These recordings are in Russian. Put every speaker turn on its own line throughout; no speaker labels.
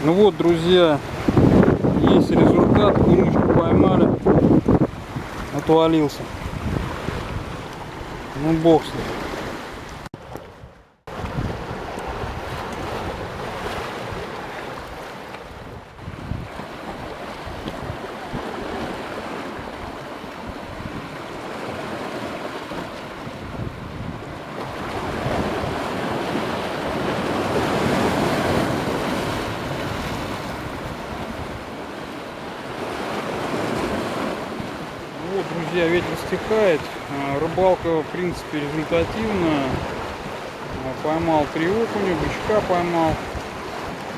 Ну вот, друзья, есть результат. Кунишку поймали. Отвалился. Ну бог с ним. Вот, друзья, ветер стихает. Рыбалка, в принципе, результативная. Поймал 3 окуня, бычка поймал.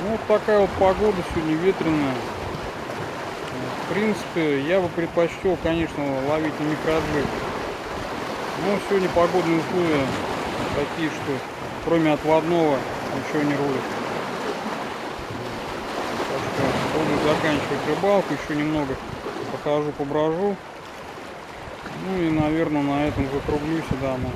Ну, вот такая вот погода сегодня ветреная. В принципе, я бы предпочел, конечно, ловить на микроджиг. Но сегодня погодные условия такие, что кроме отводного ничего не рулит. Так что буду заканчивать рыбалку, еще немного похожу, поброжу. Ну и, наверное, на этом закруглюсь и домой.